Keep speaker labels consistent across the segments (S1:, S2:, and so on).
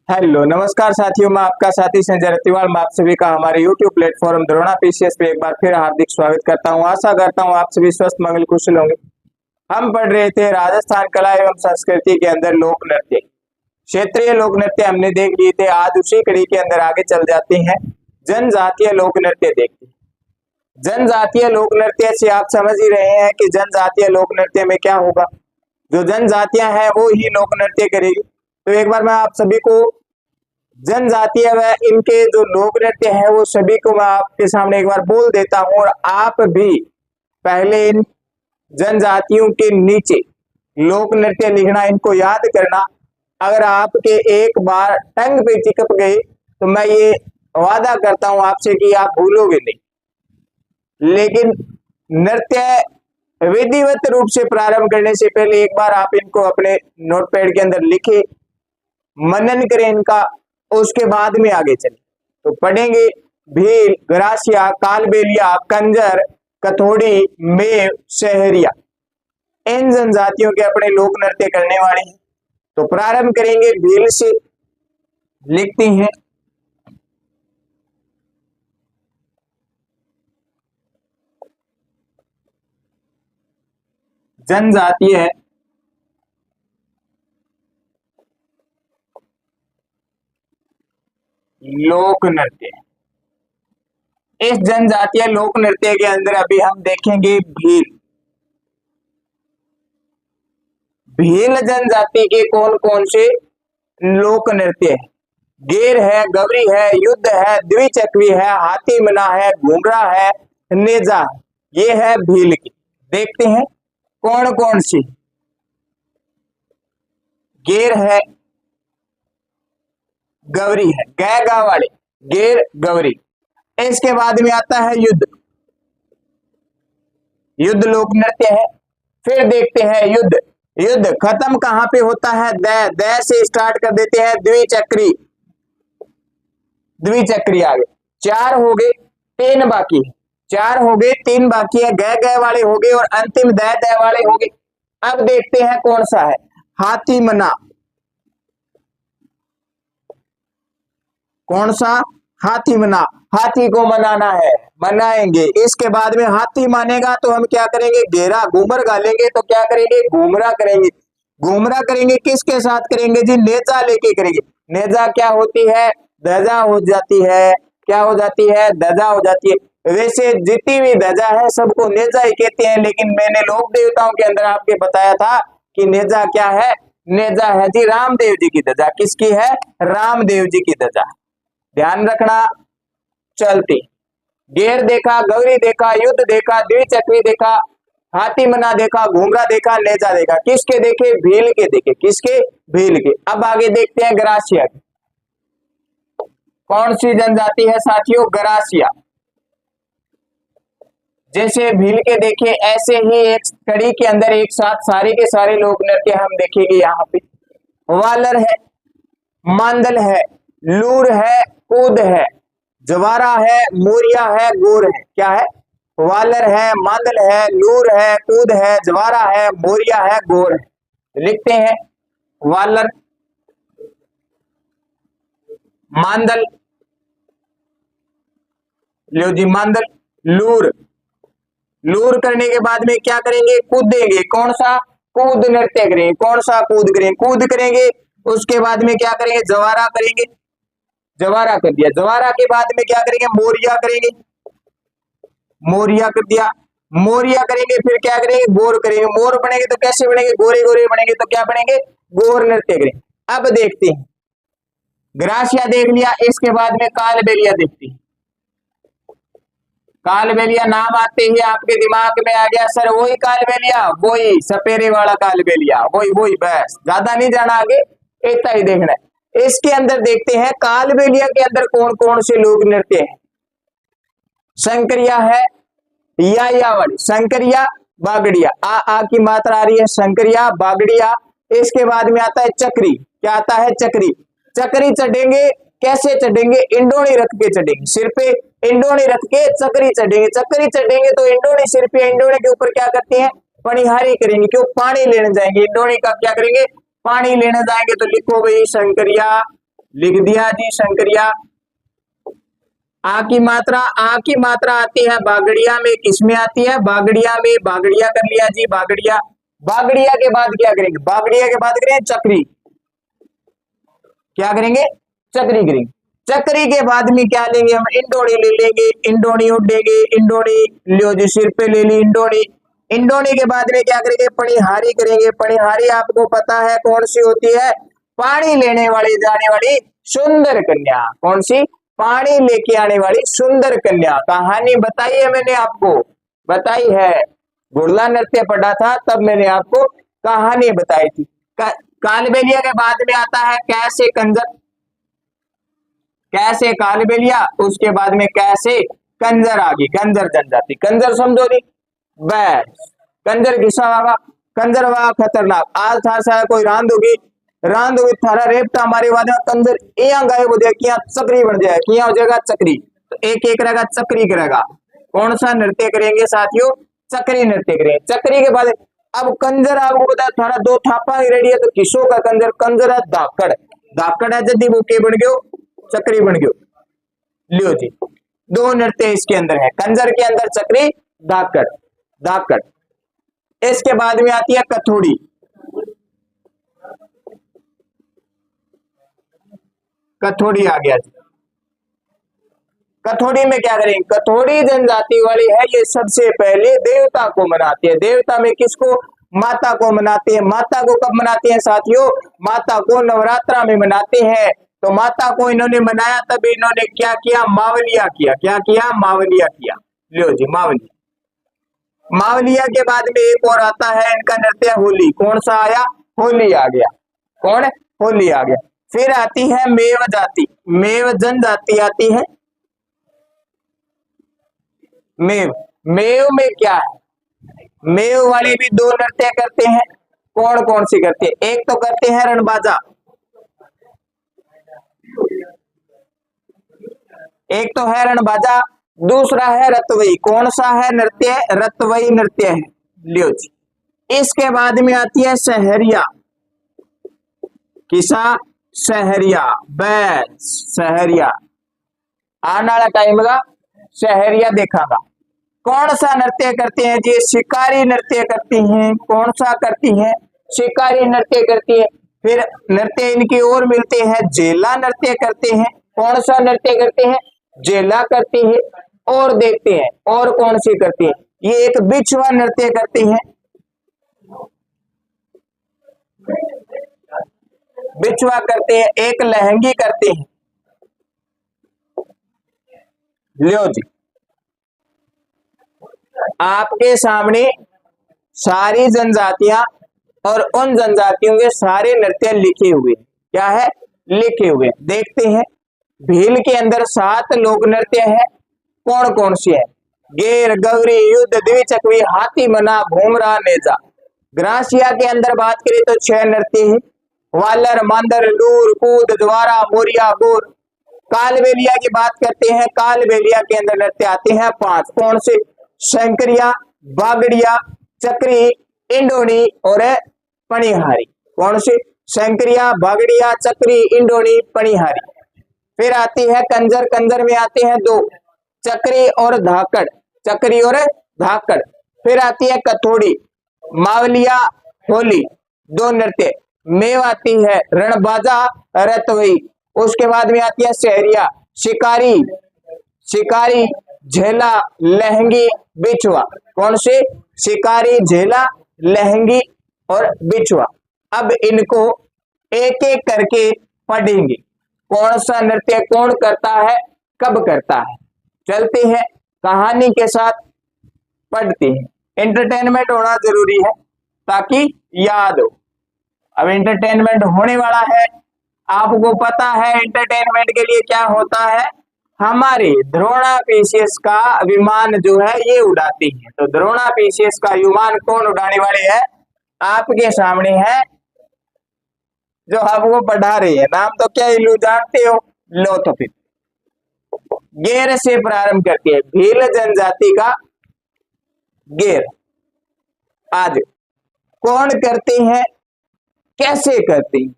S1: Hello नमस्कार साथियों, मैं आपका साथी संजय रतिवाल। मैं आप सभी का हमारे YouTube प्लेटफॉर्म द्रोणा पीसीएस पे एक बार फिर हार्दिक स्वागत करता हूं। आशा करता हूं आप सभी स्वस्थ मंगल कुशल होंगे। हम पढ़ रहे थे राजस्थान कला एवं संस्कृति के अंदर लोक नृत्य, क्षेत्रीय लोक नृत्य हमने देख लिए थे। आज उसी कड़ी के अंदर आगे चल जाते हैं, जनजातीय लोक नृत्य देखते हैं। जनजातीय लोक नृत्य से आप समझ ही रहे हैं कि जनजातीय लोक नृत्य में क्या होगा। जो जनजातियां हैं वो ही लोक नृत्य करेगी। तो एक बार मैं आप सभी को जनजातीय व इनके जो लोक नृत्य है वो सभी को मैं आपके सामने एक बार बोल देता हूं, और आप भी पहले इन जनजातियों के नीचे लोक नृत्य लिखना, इनको याद करना। अगर आपके एक बार टंग पे चिपक गए तो मैं ये वादा करता हूं आपसे कि आप भूलोगे नहीं। लेकिन नृत्य विधिवत रूप से प्रारंभ करने से पहले एक बार आप इनको अपने नोटपैड के अंदर लिखे, मनन करें इनका, उसके बाद में आगे चले। तो पढ़ेंगे भील, गरासिया, कालबेलिया, कंजर, कथोड़ी, मेव, शहरिया। इन जनजातियों के अपने लोक नृत्य करने वाले हैं। तो प्रारंभ करेंगे भील से। लिखते हैं जनजातीय लोक नृत्य। इस जनजातीय लोक नृत्य के अंदर अभी हम देखेंगे भील। भील जनजाति के कौन कौन से लोक नृत्य है? गेर है, गवरी है, युद्ध है, द्विचक्री है, हाथी मना है, घूमरा है, नेजा है। ये है भील की। देखते हैं कौन कौन सी। गेर है, गवरी है, गैगा वाले, गेर गवरी। इसके बाद में आता है युद्ध। युद्ध लोक नृत्य है। फिर देखते हैं युद्ध। युद्ध खत्म कहां पे होता है? द से स्टार्ट कर देते हैं। द्विचक्री, द्विचक्री आगे। चार हो गए, तीन बाकी है। चार हो गए, तीन बाकी है। गए वाले हो गए और अंतिम द वाले हो गए। अब देखते हैं कौन सा है। हाथी मना। कौन सा? हाथी मना। हाथी को मनाना है, मनाएंगे। इसके बाद में हाथी मानेगा तो हम क्या करेंगे? घेरा, घूमर गालेंगे तो क्या करेंगे? घूमरा करेंगे। घूमरा करेंगे किसके साथ करेंगे जी? नेजा लेके करेंगे। नेजा क्या होती है? ध्वजा हो जाती है। क्या हो जाती है? ध्वजा हो जाती है। वैसे जितनी भी ध्वजा है सबको नेजा ही कहते हैं, लेकिन मैंने लोक देवताओं के अंदर आपके बताया था कि नेजा क्या है? नेजा है जी रामदेव जी की ध्वजा। किसकी है? रामदेव जी की ध्वजा। ध्यान रखना। चलती। गेर देखा, गौरी देखा, युद्ध देखा, द्विचक्री देखा, हाथी मना देखा, घूमरा देखा, नेजा देखा। किसके देखे? भील के देखे। किसके? भील के। अब आगे देखते हैं गरासिया। कौन सी जनजाति है साथियों? गरासिया। जैसे भील के देखे ऐसे ही एक कड़ी के अंदर एक साथ सारे के सारे लोक नृत्य हम देखेंगे। यहाँ पे वालर है, मांदल है, लूर है, कूद है, जवारा है, मोरिया है, गोर है। क्या है? वालर है, मांदल है, लूर है, कूद है, जवारा है, मोरिया है, गोर है। लिखते हैं वालर, मांदल, लो जी मांदल, लूर। लूर करने के बाद में क्या करेंगे? कूदेंगे। कौन सा? कूद नृत्य करेंगे। कौन सा? कूद करेंगे। कूद करेंगे। उसके बाद में क्या करेंगे? जवारा करेंगे। जवारा कर दिया। जवारा के बाद में क्या करेंगे? मोरिया करेंगे। मोरिया कर दिया। मोरिया करेंगे। फिर क्या करेंगे? गोर करेंगे। मोर बनेंगे तो कैसे बनेंगे? गोरे गोरे बनेंगे तो क्या बनेंगे? गोर नृत्य करेंगे। अब देखते हैं ग्रासिया देख लिया। इसके बाद में कालबेलिया देखते हैं। कालबेलिया नाम आते ही आपके दिमाग में आ गया सर वही कालबेलिया, वही सपेरे वाला कालबेलिया, वही वही, बस ज्यादा नहीं जाना आगे, इतना ही देखना है। इसके अंदर देखते हैं कालबेलिया के अंदर कौन कौन से लोक नृत्य है। शंकरिया है, या वाली शंकरिया, बागड़िया। आ की मात्रा आ रही है। शंकरिया, बागड़िया। इसके बाद में आता है चक्री। क्या आता है? चक्री। चक्री चढ़ेंगे। कैसे चढ़ेंगे? इंडोनी रख के चढ़ेंगे। सिर पे इंडोनी रख के चक्री चढ़ेंगे। चक्री चढ़ेंगे तो इंडोनी सिर पे, इंडोनी के ऊपर क्या करते हैं? पनिहारी करेंगे। क्यों? पानी लेने जाएंगे। इंडोनी का क्या करेंगे? पानी लेने जाएंगे। तो लिखो भाई शंकरिया, लिख दिया जी शंकरिया। आ की मात्रा आती है बागड़िया में, किसमें आती है? बागड़िया में। बागड़िया कर लिया जी, बागड़िया। बागड़िया के बाद क्या करेंगे? बागड़िया के बाद करेंगे चक्री। क्या करेंगे? चक्री करेंगे। चक्री के बाद में क्या लेंगे हम? इंडोनी ले लेंगे, इंडोनी उड़ेंगे, इंडोनी लियो जी, सिर पे ले ली इंडोनी। इंडोनी के बाद में क्या करेंगे? पणिहारी करेंगे। पणिहारी आपको पता है कौन सी होती है? पानी लेने वाली जाने वाली सुंदर कन्या। कौन सी? पानी लेके आने वाली सुंदर कन्या। कहानी बताई है मैंने आपको, बताई है। गुड़ला नृत्य पढ़ा था तब मैंने आपको कहानी बताई थी। कालबेलिया के बाद में आता है कैसे कंजर। कैसे कालबेलिया, उसके बाद में कैसे कंजर आ गई। कंजर जनजाति, कंजर समझो नहीं बस। कंजर घिसा वागा, कंजर वागा खतरनाक। आज था सा कोई रांद होगी, रांद होगी थारा रेपटा हमारे बाद में कंजर यहाँ गायब हो जाए, किया चक्री बन जाए, किया हो जाएगा चक्री। तो एक एक रहेगा चक्री करेगा। कौन सा नृत्य करेंगे साथियों? चक्री नृत्य करेंगे। चक्री के बाद अब कंजर आपको बता थारा दो थापा ही रेडी है, तो किसो का कंजर? कंजर है धाकड़। धाकड़ है जदी वो के बन गयो? चक्री बन गयो। लियो जी, दो नृत्य इसके अंदर है, कंजर के अंदर चक्री, धाकड़। धाकड़। इसके बाद में आती है कथोड़ी। कथोड़ी आ गया जी। कथोड़ी में क्या करेंगे? कथोड़ी जनजाति वाली है, ये सबसे पहले देवता को मनाते हैं। देवता में किसको? माता को मनाते हैं। माता को कब मनाते हैं साथियों? माता को नवरात्रा में मनाते हैं। तो माता को इन्होंने मनाया तब इन्होंने क्या किया? मावलिया किया। क्या किया? मावलिया किया। लो जी, मावलिया। मावलिया के बाद में एक और आता है इनका नृत्य होली। कौन सा आया? होली आ गया। कौन? होली आ गया। फिर आती है मेव जाति। मेव जनजाति आती है। मेव। मेव में क्या है? मेव वाले भी दो नृत्य करते हैं। कौन कौन सी करते हैं? एक तो करते हैं रणबाजा, एक तो है रणबाजा, दूसरा है रतवई। कौन सा है नृत्य? रतवई नृत्य है। लियो जी। इसके बाद में आती है सहरिया। किसा? सहरिया। बस सहरिया आने वाला टाइम का सहरिया देखागा। कौन सा नृत्य करते हैं जी? शिकारी नृत्य करती हैं। कौन सा करती हैं? शिकारी नृत्य करती है। फिर नृत्य इनकी और मिलते हैं, जेला नृत्य करते हैं। कौन सा नृत्य करते हैं? जेला करती है। और देखते हैं और कौन सी करती है? ये एक बिछुआ नृत्य करती हैं। बिछुआ करते हैं। एक लहंगी करते हैं। लियो जी, आपके सामने सारी जनजातियां और उन जनजातियों के सारे नृत्य लिखे हुए। क्या है? लिखे हुए। देखते हैं। भील के अंदर 7 लोक नृत्य है। कौन कौन सी है? गेर, गौरी, युद्ध, द्विचक्री, हाथी मना, घूमरा, नेजा। ग्रासिया के अंदर बात करें तो 6 नृत्य है। वालर, मांदर, लूर, कूद, द्वारा, मोरिया, गोर। कालबेलिया की बात करते हैं। कालबेलिया के अंदर नृत्य आते हैं 5। कौन से? शंकरिया, बागड़िया, चक्री, इंडोनी और पणिहारी। कौन से? शंकरिया, बागड़िया, चक्री, इंडोनी, पणिहारी। फिर आती है कंजर। कंजर में आते हैं 2, चक्री और धाकड़। चक्री और धाकड़। फिर आती है कथोड़ी, मावलिया, होली, 2 नृत्य। मेव आती है रणबाजा, रतवई। उसके बाद में आती है सहरिया, शिकारी, शिकारी, झेला, लहंगी, बिछुआ। कौन से? शिकारी, झेला, लहंगी और बिछुआ। अब इनको एक एक करके पढ़ेंगे। कौन सा नृत्य कौन करता है, कब करता है। चलते हैं कहानी के साथ, पढ़ते हैं। एंटरटेनमेंट होना जरूरी है ताकि याद हो। अब एंटरटेनमेंट होने वाला है। आपको पता है एंटरटेनमेंट के लिए क्या होता है? हमारे द्रोणा पीसीएस का विमान जो है ये उड़ाती है। तो द्रोणा पीसीएस का विमान कौन उड़ाने वाले है? आपके सामने है, जो आपको पढ़ा रही है। नाम तो क्या इल्लू जानते हो? लो तो फिर गेर से प्रारंभ करके भील जनजाति का गेर। आज कौन करते हैं, कैसे करते हैं?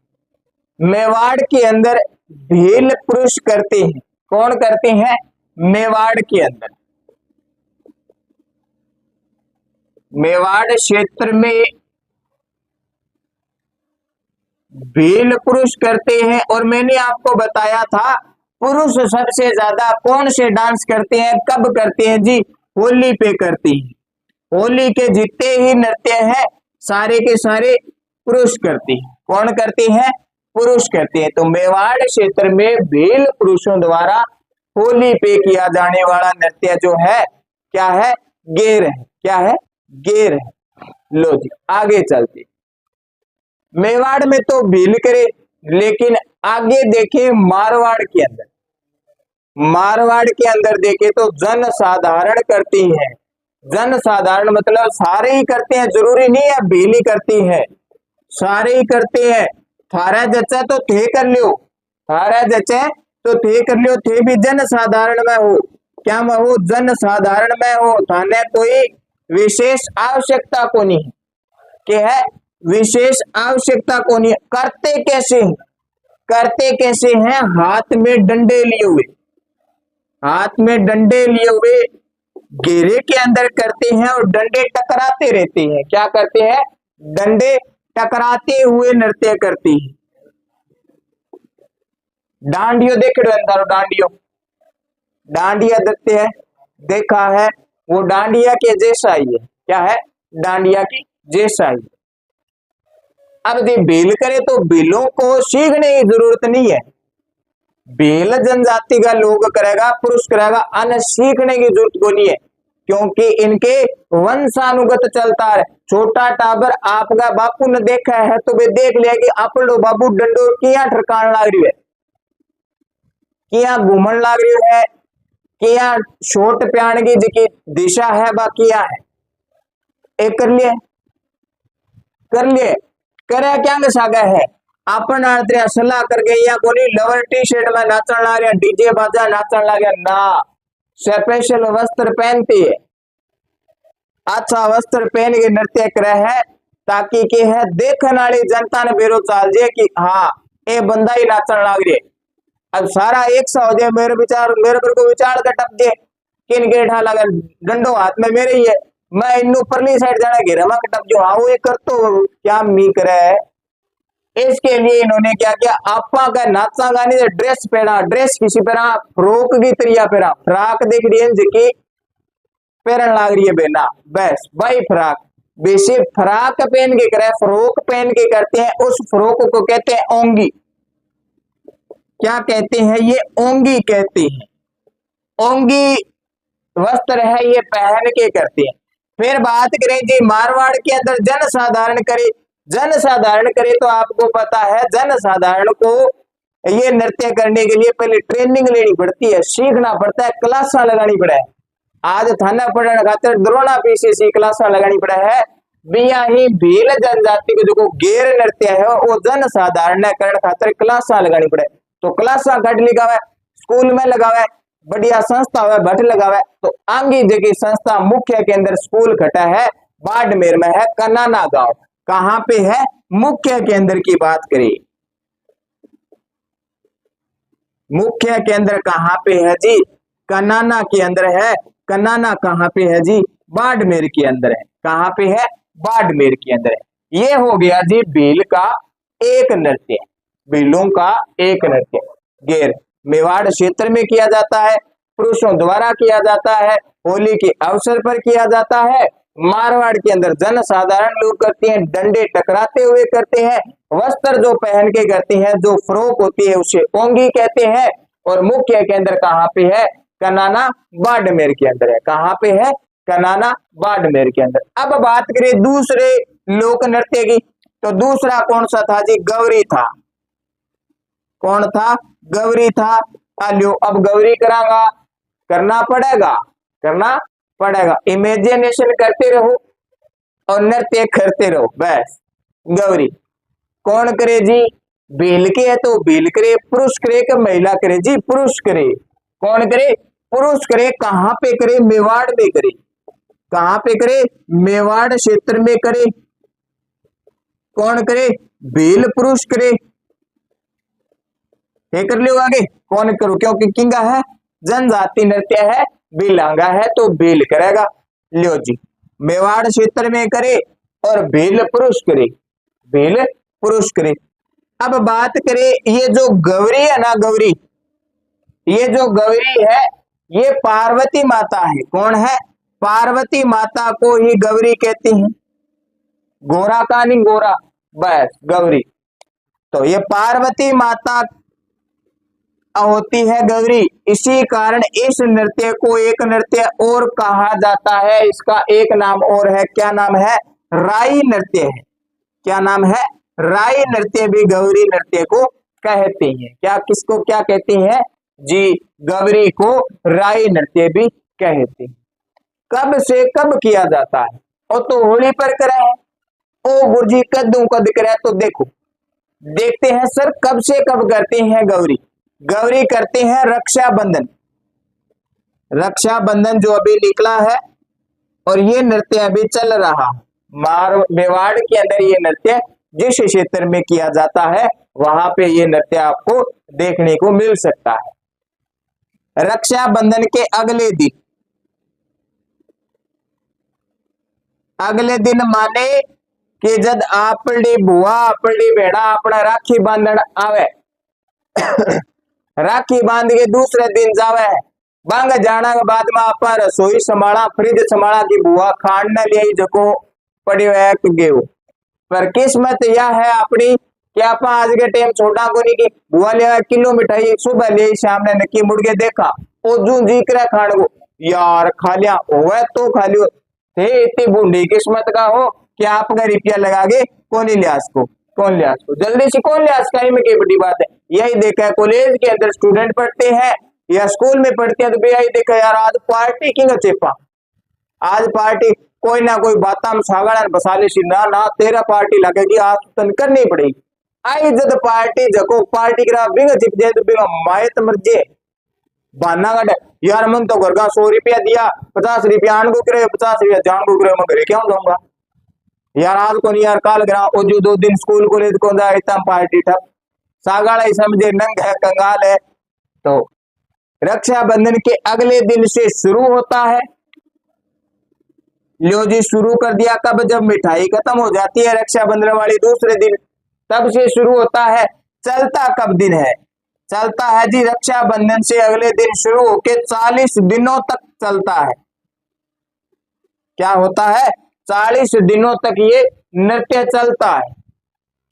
S1: मेवाड़ के अंदर भील पुरुष करते हैं। कौन करते हैं? मेवाड़ के अंदर, मेवाड़ क्षेत्र में भील पुरुष करते हैं। और मैंने आपको बताया था पुरुष सबसे ज्यादा कौन से डांस करते हैं, कब करते हैं जी? होली पे करते हैं। होली के जितने ही नृत्य हैं सारे के सारे पुरुष करते हैं। कौन करते हैं? पुरुष करते हैं। तो मेवाड़ क्षेत्र में भील पुरुषों द्वारा होली पे किया जाने वाला नृत्य जो है क्या है? गेर है। क्या है? गेर है। लो जी आगे चलते, मेवाड़ में तो भील करे, लेकिन आगे देखे मारवाड़ के अंदर, मारवाड़ के अंदर देखे तो जन साधारण करती है। जन साधारण मतलब सारे ही करते हैं, जरूरी नहीं है भील ही करती है, सारे ही करते हैं। थारा जचा तो थे कर लियो, थारा जचे तो थे कर लियो, थे भी जन साधारण में हो। क्या में हो? जन साधारण में हो। थाने कोई विशेष आवश्यकता को नहीं कि है, विशेष आवश्यकता को नहीं। करते कैसे हैं? करते कैसे हैं? हाथ में डंडे लिए हुए, हाथ में डंडे लिए हुए घेरे के अंदर करते हैं और डंडे टकराते रहते हैं। क्या करते हैं? डंडे टकराते हुए नृत्य करती है। डांडियो देख रहे अंदर, डांडियो, डांडिया देखते हैं, देखा है, वो डांडिया के जैसा ही है। क्या है? डांडिया की जैसा ही। अब ये भील करे तो भीलों को सीखने की जरूरत नहीं है, भील जनजाति का लोग करेगा, पुरुष करेगा, अन्य सीखने की जरूरत को नहीं है, क्योंकि इनके वंशानुगत चलता है। छोटा टाबर आपका बापू ने देखा है तो वे देख लिया कि अपनो बाबू डंडो किया ठरकान लाग रही है, किया घूमन लाग रही है, किया छोट प्याण की जी दिशा है बा किया है, एक कर लिए, कर लिए, करे क्या सागा है अपन सलाह करके या कोई लवर टी शर्ट में नाचन ला रहा, डीजे बाजा नाचन ला गया ना, स्पेशल वस्त्र पहनती है, अच्छा वस्त्र पहन के नृत्य करे है, ताकि के है देखने वाली जनता ने बेरो चाल जे कि हाँ ये बंदा ही नाचन लाग रही है। अब सारा एक सा हो जाए, मेरे विचार, मेरे पर को विचार का टप दे किन के ढा लगा, डंडो हाथ में मेरे ही है, मैं इन परली साइड जाना घेरा में टप जो हाँ वो ये कर तो क्या मी करे है। इसके लिए इन्होंने क्या किया, आपा का नाचा गानी ड्रेस पहना, ड्रेस किसी पहना, फ्रॉक की तरिया पहना, फ्राक देख रही है जिकी पहन लाग रही है बेना, बस भाई फ्राक, बेसिक फ्राक पहन के करे, फ्रॉक पहन के करते हैं, उस फ्रॉक को कहते हैं ओंगी। क्या कहते हैं? ये ओंगी कहते हैं, ओंगी वस्त्र है, ये पहन के करते हैं। फिर बात करें जी मारवाड़ के अंदर जन साधारण करे, जन साधारण करे तो आपको पता है जन साधारण को ये नृत्य करने के लिए पहले ट्रेनिंग लेनी पड़ती है, सीखना पड़ता है, क्लासा लगानी पड़ा है। आज थाना पढ़ने खातिर द्रोणा पीसीसी क्लासा लगानी पड़ा है। बिया ही भील जनजाति को जो गेर नृत्य है वो जन साधारण करण खातिर क्लासा लगानी पड़े, तो क्लासा घट लगावे, स्कूल में लगावे, बढ़िया संस्था हुआ भट्ट लगावे। तो आंगी जगह संस्था मुख्य केंद्र स्कूल घटा है बाड़मेर में है, कनाना गांव कहाँ पे है? मुख्य केंद्र की बात करें, मुख्य केंद्र कहाँ पे है जी? कनाना के अंदर है। कनाना कहाँ पे है जी? बाड़मेर के अंदर है। कहाँ पे है? बाड़मेर के अंदर है। ये हो गया जी भील का एक नृत्य, भीलों का एक नृत्य। गेर मेवाड़ क्षेत्र में किया जाता है, पुरुषों द्वारा किया जाता है, होली के अवसर पर किया जाता है। मारवाड़ के अंदर जन साधारण लोग करते हैं, डंडे टकराते हुए करते हैं, वस्त्र जो पहन के करते हैं, जो फ्रॉक होती है उसे ओंगी कहते हैं। और मुख्य केंद्र कहाँ पे है? कनाना बाड़मेर के अंदर है। कहाँ पे है? कनाना बाड़मेर के अंदर। अब बात करें दूसरे लोक नृत्य की, तो दूसरा कौन सा था जी? गौरी था। कौन था? गौरी था। आलियो अब गौरी करांगा, करना पड़ेगा, करना पड़ेगा, इमेजिनेशन करते रहो और नृत्य करते रहो, बस। गौरी कौन करे जी? भील के है तो भील करे, पुरुष करे कि महिला करे जी? पुरुष करे। कौन करे? पुरुष करे। कहाँ पे करे? मेवाड़ में करे। कहाँ पे करे? मेवाड़ क्षेत्र में करे। कौन करे? भील पुरुष करे। ये कर लियो आगे कौन करो, क्योंकि किंगा है जनजाति नृत्य है, बिलांगा है तो भील करेगा। लियो जी, मेवाड़ क्षेत्र में करे और भील पुरुष करे, भील पुरुष करे। अब बात करें ये जो गौरी है ना, गौरी, ये जो गौरी है ये पार्वती माता है। कौन है? पार्वती माता को ही गौरी कहती हैं। गोरा का नहीं, गोरा, बस गौरी। तो ये पार्वती माता होती है गौरी। इसी कारण इस नृत्य को एक नृत्य और कहा जाता है, इसका एक नाम और है। क्या नाम है? राई नृत्य है। क्या नाम है? राई नृत्य भी गौरी नृत्य को कहते हैं। क्या, किसको क्या कहते हैं जी? गौरी को राई नृत्य भी कहते हैं। कब से कब किया जाता है? और तो होली पर करे ओ गुरुजी कद्दू कद करे। तो देखो, देखते हैं सर कब से कब करते हैं गौरी। गौरी करते हैं रक्षाबंधन। रक्षाबंधन जो अभी निकला है और ये नृत्य अभी चल रहा है। मेवाड़ के अंदर ये नृत्य जिस क्षेत्र में किया जाता है वहां पे ये नृत्य आपको देखने को मिल सकता है। रक्षाबंधन के अगले दिन माने कि जब आपड़ी बुआ आपड़ी बेड़ा अपना राखी बांधन आवे राखी बांध के दूसरे दिन जावे बांग जाना के बाद में आप रसोई संभाला, फ्रिज संभाला की बुआ खान न ले जको पड़ी है गेहूं। पर किस्मत यह है अपनी कि आप आज के टाइम छोटा को नहीं की बुआ ले किलो मिठाई सुबह ले शाम ने नकी मुड़ के देखा ओ जू जी करे खान को यार खा लिया होवे तो खा लियो थे। इतनी बूढ़ी किस्मत का हो कि आपका रुपया लगा के कौन लिहाज को, कौन लिहाज को, जल्दी से कौन लिहाज का में की बड़ी बात है। यही देखा है कॉलेज के अंदर स्टूडेंट पढ़ते हैं या स्कूल में पढ़ते हैं तो भैया यही देखा यार आज पार्टी किंग चेपा, आज पार्टी कोई ना कोई बात हम सागड़ बसाले सी ना ना तेरा पार्टी लगेगी आज तन करनी पड़ेगी। आई जब पार्टी जको पार्टी करा बिंग चिप जाए तो बिंग मायत मर जे बहाना काटे यार मन तो घर का 100 रुपया दिया 50 रुपया आन को करे 50 रुपया जान को करे मैं घरे क्यों जाऊंगा यार आज को नहीं यार काल करा ओ जो 2 दिन स्कूल कॉलेज को जाए इतना पार्टी ठप सागाड़ा ही समझे नंग है कंगाल है। तो रक्षाबंधन के अगले दिन से शुरू होता है। लो जी शुरू कर दिया कब? जब मिठाई खत्म हो जाती है रक्षाबंधन वाली दूसरे दिन तब से शुरू होता है। चलता कब दिन है? चलता है जी रक्षाबंधन से अगले दिन शुरू होके 40 दिनों तक चलता है। क्या होता है? 40 दिनों तक ये नृत्य चलता है।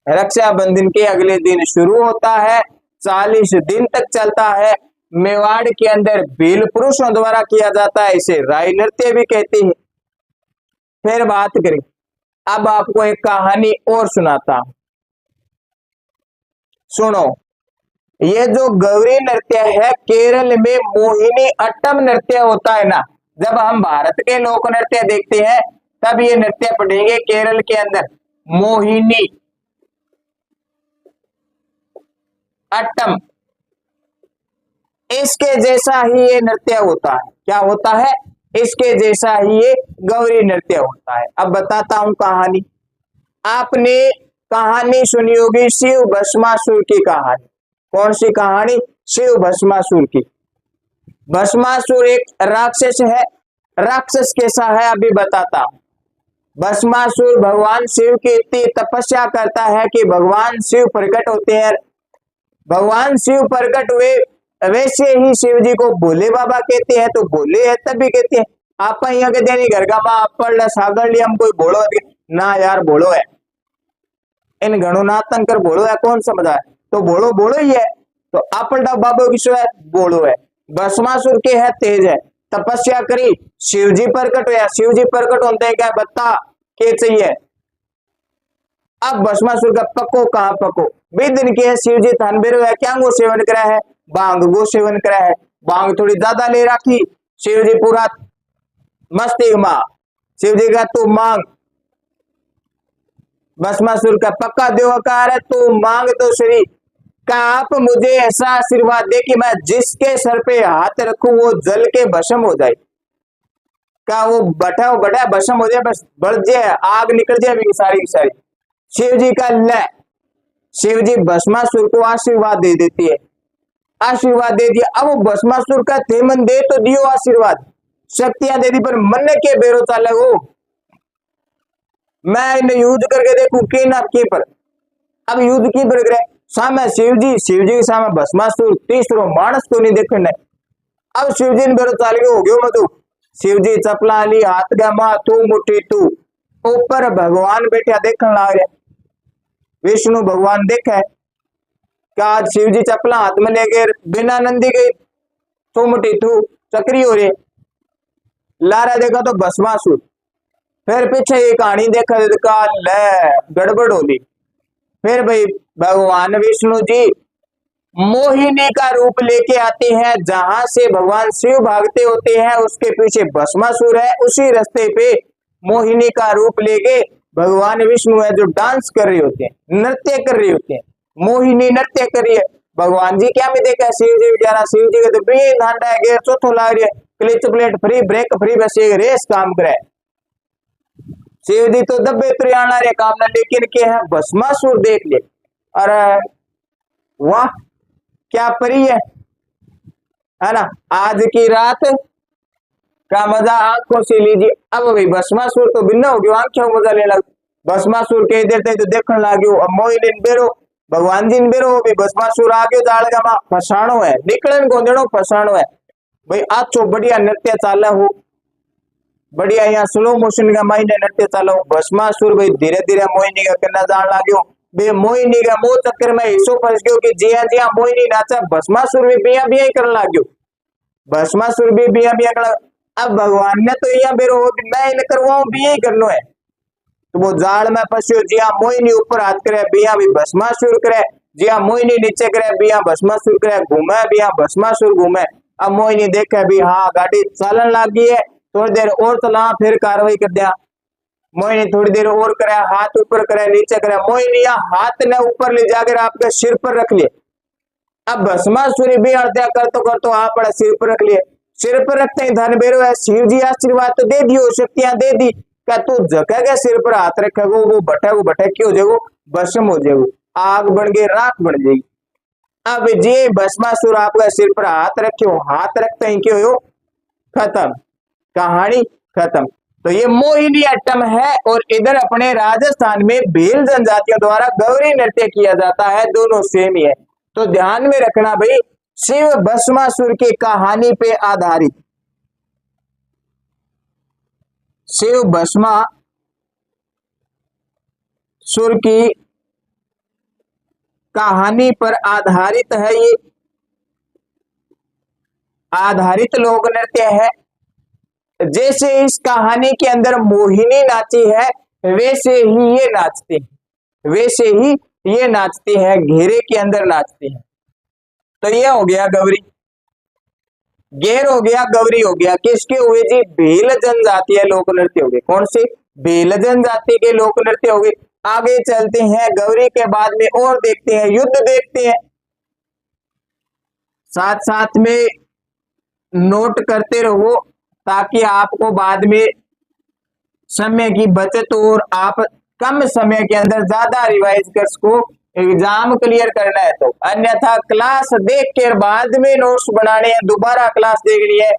S1: रक्षाबंधन के अगले दिन शुरू होता है, 40 दिन तक चलता है। मेवाड़ के अंदर भील पुरुषों द्वारा किया जाता है, इसे राई नृत्य भी कहते हैं। फिर बात करें, अब आपको एक कहानी और सुनाता हूं, सुनो। ये जो गौरी नृत्य है केरल में मोहिनी अट्टम नृत्य होता है ना। जब हम भारत के लोक नृत्य देखते हैं तब ये नृत्य पढ़ेंगे केरल के अंदर मोहिनी अट्टम, इसके जैसा ही ये नृत्य होता है। क्या होता है? इसके जैसा ही ये गौरी नृत्य होता है। अब बताता हूं कहानी। आपने कहानी सुनी होगी शिव भस्मासुर की कहानी। कौन सी कहानी? शिव भस्मासुर की। भस्मासुर एक राक्षस है। राक्षस कैसा है अभी बताता हूं। भस्मासुर भगवान शिव की इतनी तपस्या करता है कि भगवान शिव प्रकट होते हैं। भगवान शिव प्रकट हुए वैसे ही शिव जी को भोले बाबा कहते हैं। तो भोले है तभी कहते हैं आप यहाँ कहते हैं घर का माँ पढ़ सागर लिया हम कोई भोलो ना यार भोलो है इन गणुनाथन कर भोलो है कौन समझा है तो भोलो भोलो ही है। तो आपलटा बाबा किसो है? भोलो है। भस्मासुर के है तेज है, तपस्या करी शिव जी प्रकट हुआ। शिव जी प्रकट होते हैं क्या बता के चाहिए। अब भस्मासुर का पको कहाँ पको दिन के है शिव जी थान बेरो है क्या गो सेवन करा है? बांग गो सेवन करा है। बांग थोड़ी ज्यादा ले रखी। शिव जी पूरा मस्ती माँ। शिव जी का तू मांग। भस्मासुर का पक्का देवकार है तू मांग तो श्री का आप मुझे ऐसा आशीर्वाद दे कि मैं जिसके सर पे हाथ रखूं वो जल के भस्म हो जाए। का वो बटा बटा भस्म हो जाए, बस बढ़ जाए आग निकल जाए सारी की सारी। शिव जी का लय शिव जी भस्मासुर को आशीर्वाद दे देती है आशीर्वाद दे दिया। अब वो भस्मासुर का थे मन दे तो दियो आशीर्वाद, शक्तियां दे दी, पर मन ने के बेरो चालक हो, मैं इन्हें युद्ध करके देखू के ना के पर। अब युद्ध की पर करे सामे शिव जी के सामे भस्मासुर, तीसरो मानस को नहीं देखने। अब शिव जी ने बेरो चाल गयो हो गयो मधु। शिव जी चपला ली हाथ गा मां तू मुठी तू, ऊपर भगवान बैठा देखने लग रहे, विष्णु भगवान देखे कि आज शिव जी चपला हाथ में लेके बिना नंदी गई तू मुठी तू चक्री हो रही। लारा देखा तो भस्मासुर, फिर पीछे ये कहानी देखा तो ले गड़बड़ होगी। फिर भाई भगवान विष्णु जी मोहिनी का रूप लेके आते हैं, जहां से भगवान शिव भागते होते हैं उसके पीछे भस्मासुर है, उसी रास्ते पे मोहिनी का रूप लेके भगवान विष्णु है जो डांस कर रहे होते हैं, नृत्य कर रहे होते हैं, मोहिनी नृत्य कर रही है। भगवान जी क्या में देखा शिव जी बेचारा, शिव जी का तो बे धांडा है, गेर चौथो लाग रही है, clutch plate free, brake free, बस एक रेस काम करे। शिव जी तो दबे त्रियाणा रे काम ना, लेकिन क्या है भस्मासुर देख ले, अरे वाह क्या परी है ना। आज की रात का मजा आंखों से लीजिए। अब भाई भस्मासुर तो भिन्न हो गयो, आंखों मजा लेने लग। भस्मासुर कह देते तो देखने लाग्यो। अब मोहिनी बेरो भगवान जी ने बेरो भी भस्मासुर आ गयो जाड़गा मा, फसाणो है, निकलन गोंदड़ो फसाणो है भाई। आछो बढ़िया नृत्य चाले हो, बढ़िया यहाँ स्लो मोशन का माइंड नृत्य चालो। भस्मासुर भाई धीरे धीरे मोहिनी का करना जान लाग्यो। बे मोहिनी का मोह चक्कर में हिस्सों फंस गयो कि जिया जिया मोहिनी नाचा भस्मासुर भी बिया बिया ही करने लाग्यो। भस्मासुर भी बिया बिया कर। अब भगवान ने तो यहाँ बेरो मैं इन करवाऊं बिया ही करनो है, तो वो जाल में फंसियो। जिया मोहिनी ऊपर हाथ करे बिया भी भस्मासुर करे, जिया मोहिनी नीचे करे बिया भस्मासुर करे, घूमे बिया भस्मासुर घूमे। अब मोहिनी देखे भी हाँ गाड़ी चालन लगी है, थोड़ी देर और चला फिर कार्रवाई कर दिया। मोहिनी थोड़ी देर और करे, हाथ ऊपर करे नीचे करे, मोहिनी हाथ ने ऊपर ले जाकर आपके सिर पर रख लिए। अब भस्मासुर भी हत्या कर तो आप सिर पर रख लिए। सिर पर रखते ही धन बेरो है, शिव जी आशीर्वाद तो दे दियो, शक्तियां दे दी, क्या तू जगह के सिर पर हाथ रखेगो वो भटक हो जाएगो, भस्म हो जाएगो, आग बन गई राख बन जाएगी। अब जी भस्मासुर आपका सिर पर हाथ रखियो, हाथ रखते ही क्यों हो खत्म, कहानी खत्म। तो ये मोहिनी अट्टम है। और इधर अपने राजस्थान में भील जनजातियों द्वारा गौरी नृत्य किया जाता है, दोनों सेम ही है। तो ध्यान में रखना भाई, शिव भस्मासुर की कहानी पे आधारित, शिव भस्मासुर की कहानी पर आधारित है, ये आधारित लोक नृत्य है। जैसे इस कहानी के अंदर मोहिनी नाची है वैसे ही ये नाचते हैं, वैसे ही ये नाचते हैं, घेरे के अंदर नाचते हैं। तो ये हो गया गौरी, घेर हो गया, गौरी हो गया। किसके हुए जी? भील जनजातीय लोक नृत्य हो गए। कौन से? भील जनजाति के लोक नृत्य हो गए। आगे चलते हैं, गौरी के बाद में और देखते हैं, युद्ध देखते हैं। साथ साथ में नोट करते रहो ताकि आपको बाद में समय की बचत और आप कम समय के अंदर ज्यादा रिवाइज कर सको, एग्जाम क्लियर करना है। तो अन्यथा क्लास देख के बाद में नोट्स बनाने हैं, दोबारा क्लास देखनी है,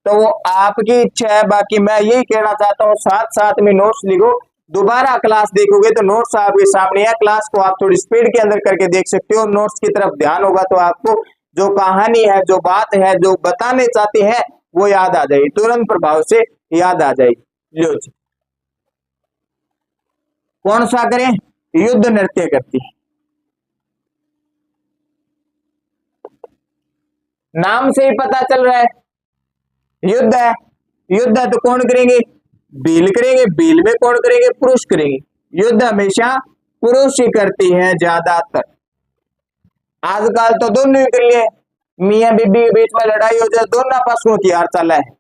S1: तो वो आपकी इच्छा है। बाकी मैं यही कहना चाहता हूँ, साथ साथ में नोट्स लिखो, दोबारा क्लास देखोगे तो नोट्स आपके सामने है। क्लास को आप थोड़ी स्पीड के अंदर करके देख सकते हो, नोट्स की तरफ ध्यान होगा तो आपको जो कहानी है, जो बात है, जो बताने चाहते हैं वो याद आ जाएगी, तुरंत प्रभाव से याद आ जाएगी। लो जी, कौन सा करें? युद्ध नृत्य करती है, नाम से ही पता चल रहा है युद्ध है। युद्ध है तो कौन करेंगे? भील करेंगे। भील में कौन करेंगे? पुरुष करेंगे। युद्ध हमेशा पुरुष ही करती है ज्यादातर। आजकल तो दोनों ही कर लिए, मियां बीबी के बीच में लड़ाई हो जाए, दोनों पासों हथियार चला है।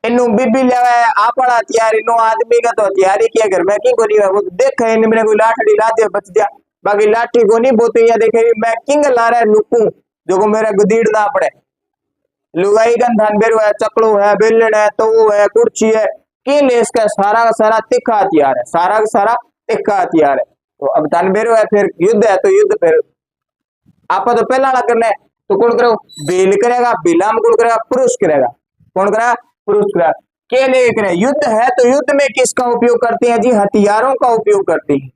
S1: इन्नू बीबी लेवा है आपड़ा हथियार, इन्नू आदमी का तो हथियार ही किया घर में की गोली है। वो देख है मैंने कोई लाठी ला दिया बच गया, बाकी लाठी को नहीं बोते। ये देखे मैं किंग ला रहा है लुकू जो को मेरा गुदीड़ ना पड़े। लुगाई का धन बेरो है, चकड़ो है, बेलन है, तो है, कुर्सी है, कि ले इसका सारा का सारा तिखा हथियार है, सारा का सारा तिखा हथियार है। तो अब धन बेरो है, फिर युद्ध है तो युद्ध फिर आप तो पहला करना है। तो कौन करेगा? बेल करेगा। बिलाम कौन करेगा? पुरुष करेगा। कौन करेगा? पुरुष करेगा। के लिए करें? युद्ध है तो युद्ध में किसका उपयोग करते हैं जी? हथियारों का उपयोग करते हैं।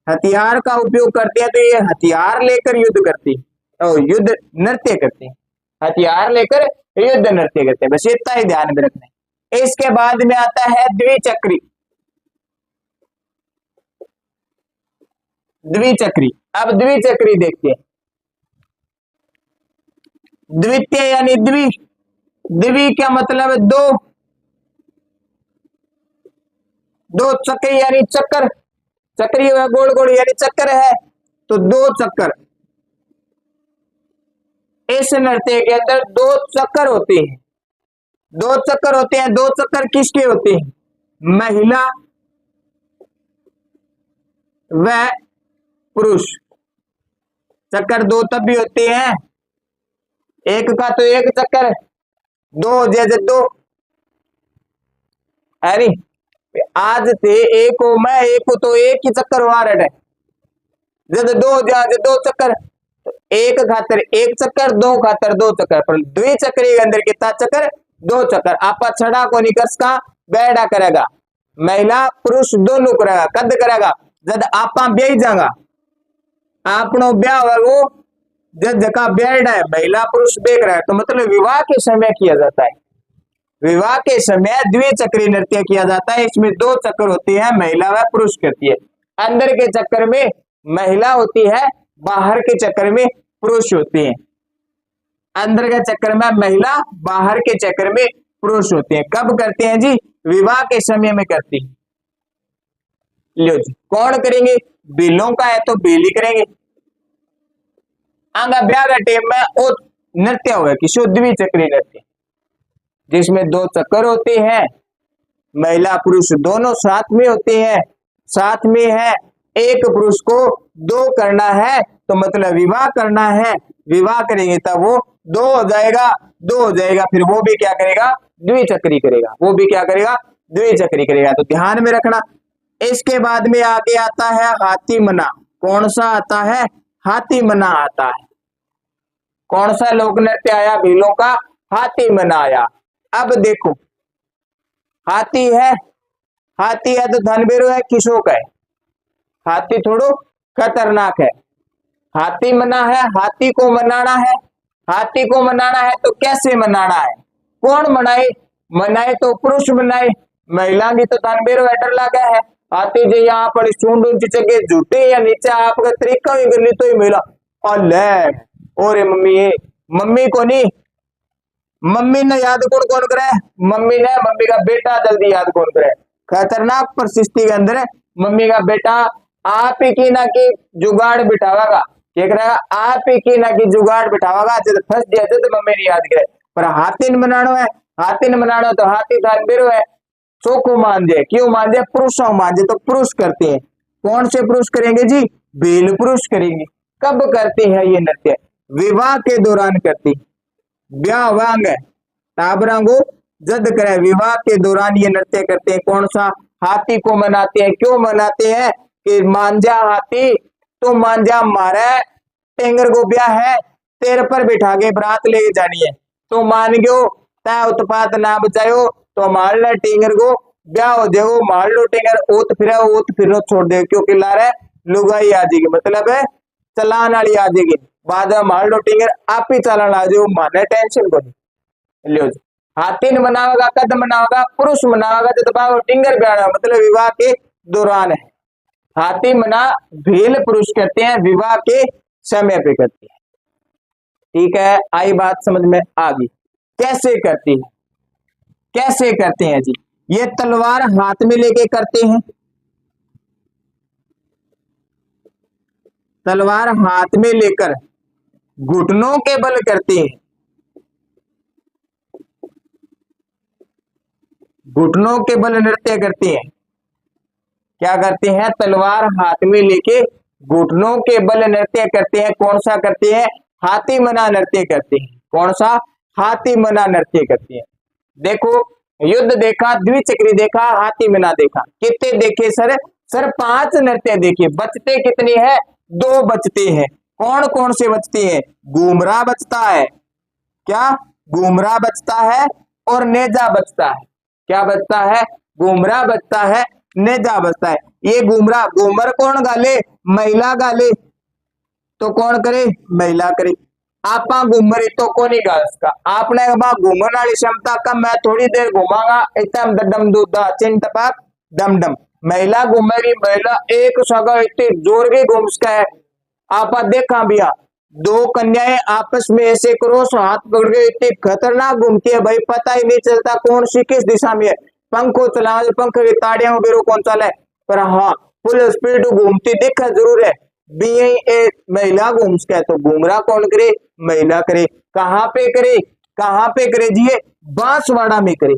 S1: हथियार का उपयोग करते हैं तो ये हथियार लेकर युद्ध करती है और युद्ध नृत्य करते हैं। हथियार लेकर युद्ध नृत्य करते हैं। बस इतना ही ध्यान में रखना है। इसके बाद में आता है द्विचक्री। द्विचक्री। अब द्विचक्री देखते हैं। द्वितीय यानी द्वि। द्वि क्या मतलब है? दो। दो चक्री यानी चक्कर। चक्री है गोल गोल यानी चक्कर है तो दो चक्कर। इस नृत्य के अंदर दो चक्कर होते हैं। दो चक्कर होते हैं। दो चक्कर किसके होते हैं? महिला व पुरुष। चक्कर दो तब भी होते हैं, एक का तो एक चक्कर, दो जैसे दो। अरे आज थे एक हो मैं एक हो तो एक ही चक्कर हुआ रहे। जब दो जैसे दो चक्कर, तो एक खातर एक चक्कर, दो खातर दो चक्कर। पर द्विचक्री के अंदर कितना चक्कर? दो चक्कर। आपा छड़ा को निकस का बैठा करेगा। महिला पुरुष दोनों करेगा। कद करेगा? जब आपा ब्याह जाएगा। आपनो ब्याह हुआ वो जब जगह बैठ है, महिला पुरुष देख रहा है तो मतलब विवाह के समय किया जाता है। विवाह के समय द्विचक्री नृत्य किया जाता है। इसमें दो चक्कर होती है, महिला व पुरुष करती है। अंदर के चक्कर में महिला होती है, बाहर के चक्कर में पुरुष होती है। अंदर के चक्कर में महिला, बाहर के चक्कर में पुरुष होते हैं। कब करते हैं जी? विवाह के समय में करती है। लो जी, कौन करेंगे? बिलों का है तो बेली करेंगे। आगा ब्याह का टेम में वो नृत्य हुआ कि द्विचक्री नृत्य, जिसमें दो चक्कर होते हैं, महिला पुरुष दोनों साथ में होते हैं। साथ में है, एक पुरुष को दो करना है तो मतलब विवाह करना है। विवाह करेंगे तब वो दो हो जाएगा। दो हो जाएगा फिर वो भी क्या करेगा? द्विचक्री करेगा। वो भी क्या करेगा? द्विचक्री करेगा। तो ध्यान में रखना। इसके बाद में आगे आता है हाथी मना। कौन सा आता है? हाथी मना आता है। कौन सा लोक नृत्य आया? भीलों का हाथी मना आया। अब देखो, हाथी है, हाथी है तो धनबेरो है, किसो का है? हाथी थोड़ो खतरनाक है। हाथी मना है, हाथी को मनाना है। हाथी को मनाना है तो कैसे मनाना है? कौन मनाए? मनाए तो पुरुष मनाए। महिला की तो धनबेरो डर लगा है। हाथी जी यहाँ पर सूंड ऊंची जगह झूठे या नीचे आपका तरीका ही कर ली तो ही मिला और मम्मी, मम्मी को नहीं, मम्मी ने याद कौन कौन करे? मम्मी ने, मम्मी का बेटा जल्दी याद कौन करे? खतरनाक परिस्थिति के अंदर मम्मी का बेटा आप ही की ना की जुगाड़ बिठावागा। क्या करेगा? आप ही की ना की जुगाड़ बिठावागा। जब फंस दिया तो मम्मी ने याद करे। पर हाथी ने बनानो है, हाथी ने बनानो तो हाथी धनबेरो है। चोखो मान दे, क्यों मान दे? पुरुषों मान दे तो पुरुष करते हैं। कौन से पुरुष करेंगे जी? बेल पुरुष करेंगे। कब करते हैं ये नृत्य? विवाह के दौरान करते हैं। ब्याह वांग टाबरांगो जद करे, विवाह के दौरान ये नृत्य करते हैं। कौन सा? हाथी को मनाते हैं। क्यों मनाते हैं? कि मांझा हाथी तो मांझा मारे, टेंगर को ब्याह है, तेरे पर बिठा के बरात ले जानी है तो मान गयो, ता उत्पात ना बचायो तो मार लो टेंगर को, ब्याह हो जाओ, मार लो टेंगर, ओत फिर छोड़ दे, क्योंकि लारे लुगाई आ जाएगी, मतलब है चलान वाली आ जाएगी। बाद में मार लो टेंगर, आप ही चलान आ जाओ, माने टेंशन को नहीं। लियो जी, हाथी ने मनावेगा, कद मनावेगा? पुरुष मनावेगा जब टिंगर ब्याह, मतलब विवाह के दौरान है। हाथी मना भील पुरुष करते हैं, विवाह के समय पे करते हैं। ठीक है, आई बात समझ में आ गई? कैसे करती है? कैसे करते हैं जी? ये तलवार हाथ में लेके करते हैं। तलवार हाथ में लेकर घुटनों के बल करते हैं। घुटनों के बल नृत्य करते हैं। क्या करते हैं? तलवार हाथ में लेके घुटनों के बल नृत्य करते हैं। कौन सा करते हैं? हाथी मना नृत्य करते हैं। कौन सा? हाथी मना नृत्य करते हैं। देखो, युद्ध देखा, द्विचक्री देखा, हाथी मना देखा, कितने देखे सर? सर 5 नृत्य देखे। बचते कितने हैं? 2 बचते हैं। कौन कौन से बचती हैं? घुमरा बचता है, क्या? घुमरा बचता है और नेजा बचता है। क्या बचता है? घुमरा बचता है, नेजा बचता है। ये घुमरा, घूमर कौन गाले? महिला गाले, तो कौन करे? महिला करे। आपा घूमरी तो कौन ही गा इसका। आपने घूमने वाली क्षमता कम, मैं थोड़ी देर घुमाऊंगा इतम दडम दूधा चिन टपाक डम डम। महिला घूमेगी, महिला एक सगा इतनी जोर की घूमसका है। आपा देखा भैया, दो कन्याएं आपस में ऐसे क्रॉस हाथ पकड़ के इतनी खतरनाक घूमती है भाई, पता ही नहीं चलता कौन सी किस दिशा में है। पंखो चला, पंख की ताड़ियां बेरो कौन चला है, पर हाँ फुल स्पीड घूमती दिखा जरूर है। बी ए महिला घूमस के, तो घूमरा कौन करे? महिला करे। कहां पे करे? कहां पे करे जी? बांसवाड़ा में करे।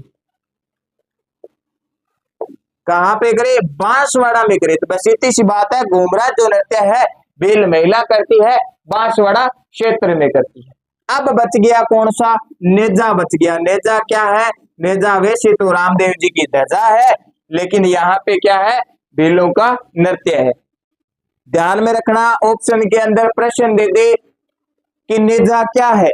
S1: कहां पे करे? बांसवाड़ा में करे। तो बस इतनी सी बात है, घूमरा जो नृत्य है बेल महिला करती है, बांसवाड़ा क्षेत्र में करती है। अब बच गया कौन सा? नेजा बच गया। नेजा क्या है? नेजा वैसे तो रामदेव जी की ध्वजा है, लेकिन यहाँ पे क्या है? भीलों का नृत्य है। ध्यान में रखना, ऑप्शन के अंदर प्रश्न दे दे कि नेजा क्या है,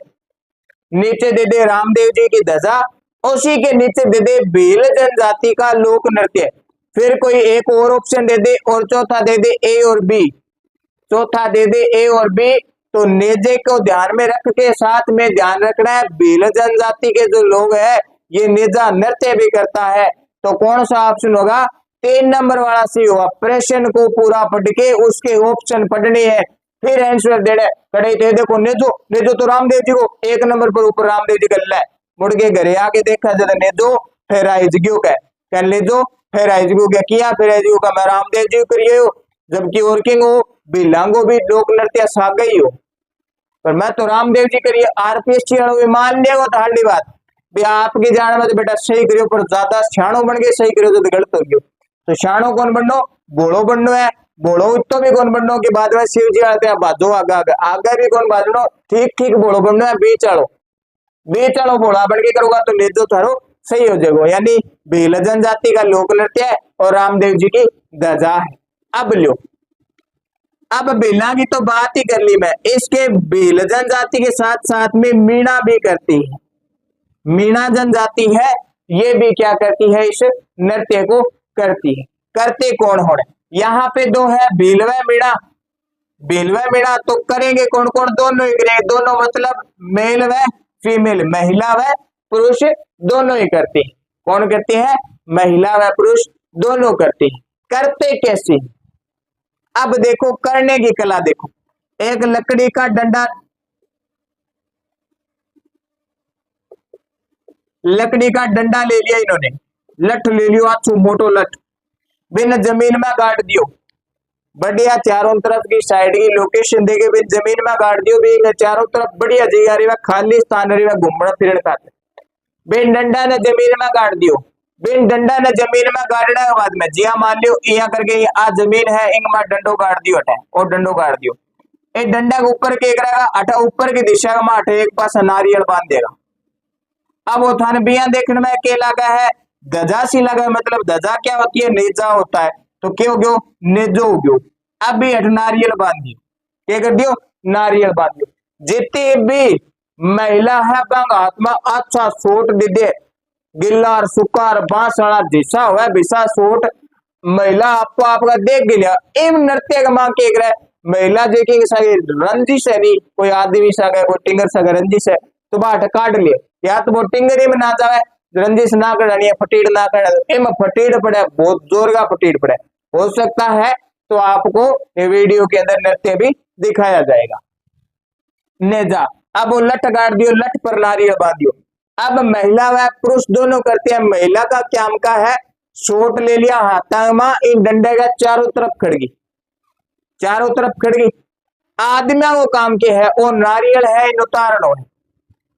S1: नीचे दे दे रामदेव जी की ध्वजा, उसी के नीचे दे दे भील जनजाति का लोक नृत्य, फिर कोई एक और ऑप्शन दे दे, और चौथा दे दे ए और बी। चौथा दे दे ए और बी। तो नेजे को ध्यान में रख के साथ में ध्यान रखना है, भील जनजाति के जो लोग हैं ये नेजा नृत्य भी करता है। तो कौन सा ऑप्शन होगा? 3 नंबर वाला सी होगा। प्रश्न को पूरा पढ़ के उसके ऑप्शन पढ़ने हैं, फिर आंसर देना है। कड़े थे देखो, नेजो नेजो तो रामदेव जी को 1 नंबर पर ऊपर रामदेव जी कर है। मुड़ के घरे आके देखा जरा नेजो फिर आई जियो कह लेजो फिर आई जियो क्या किया, फिर आई जियो का मैं रामदेव जी करिए हो, जबकि वर्किंग हो बिलांगो भी लोक नृत्य सा गई हो, पर मैं तो रामदेव जी करिए आरपीएसटी मान लिया तो हार्डी बात भी आपकी जान में तो बेटा सही करियो, पर ज्यादा सियाणो बन गए सही करियो तो गलत हो गयो। तो सियाणो कौन बननो? बोलो बननो है। बोलो तो भी कौन बननो के बाद में शिव जी आते हैं बाजो आगा आगा भी कौन बाजनो, ठीक ठीक बोलो बननो है। बीच आलो बोला बन के करोगा तो नेजो थारो सही हो जाएगा। यानी भील जनजाति का लोक नृत्य है और रामदेव जी की ध्वजा है। अब लो, अब भीला की तो बात ही कर ली मैं, इसके भील जनजाति के साथ साथ में मीणा भी करती है। मीणा जनजाति है, ये भी क्या करती है? इस नृत्य को करती है। करते कौन हो रहे? यहाँ पे दो है, भील व मीणा। भील व मीणा तो करेंगे कौन कौन? दोनों ही करेंगे। दोनों मतलब मेल व फीमेल, महिला व पुरुष दोनों ही करते हैं। कौन करते हैं? महिला व पुरुष दोनों करते हैं। करते कैसे? अब देखो करने की कला देखो, एक लकड़ी का डंडा, लकड़ी का डंडा ले लिया इन्होंने, लठ ले लियो अच्छो मोटो लठ, बिन जमीन में गाड़ दियो, बढ़िया चारों तरफ की साइड की लोकेशन देके बिन जमीन में गाड़ दियो। बिन चारों तरफ बढ़िया जगह रही, खाली स्थान रही, घूमना फिरन खाते। बिन डंडा ने जमीन में गाड़ दियो। बिन डंडा ने जमीन में गाड़ने के बाद में जिया मान लियो यहाँ करके आ जमीन है, इंग में डंडो गाड़ दियो हटे और डंडो गाड़ दियो। एक डंडा के ऊपर के करेगा अटा ऊपर की दिशा में अटे एक पास नारियल बांध देगा। अब वो थाने बिया देखने में क्या लगा है? ध्वजा सी लगा है, मतलब ध्वजा क्या होती है? नेजा होता है। तो क्यों गयो? नेजो हो गयो। अब भी हट नारियल बांध दियो, क्या कर दियो? नारियल बांध दियो। जितनी भी महिला है बंग हाथ में अच्छा सूट दे दे, गिल्लार सुकार बांस वाला दिशा हुआ बिसा सूट, महिला आपको आपका देख गया इन नृत्य का मां के रहा है। महिला देखेंगे सगे रंजिश है, नहीं कोई आदमी सगा कोई टिंगर सगा रंजिश है तो बाट काट ले, या तो वो टिंगरी में ना जावे, रंजिश ना करनी है, फटीड़ ना करना, इम फटीड़ पड़े, बहुत जोर का फटीड़ पड़े। हो सकता है तो आपको ये वीडियो के अंदर नृत्य भी दिखाया जाएगा। नेजा, अब वो लठ गाड़ दियो, लठ पर नारियल बांध दियो। अब महिला व पुरुष दोनों करते हैं। महिला का क्या का है? शोट ले लिया हाथ में, इन डंडे का चारों तरफ खड़गी, चारों तरफ खड़गी। आदमियों को काम के है और नारियल है इन उतारनो है,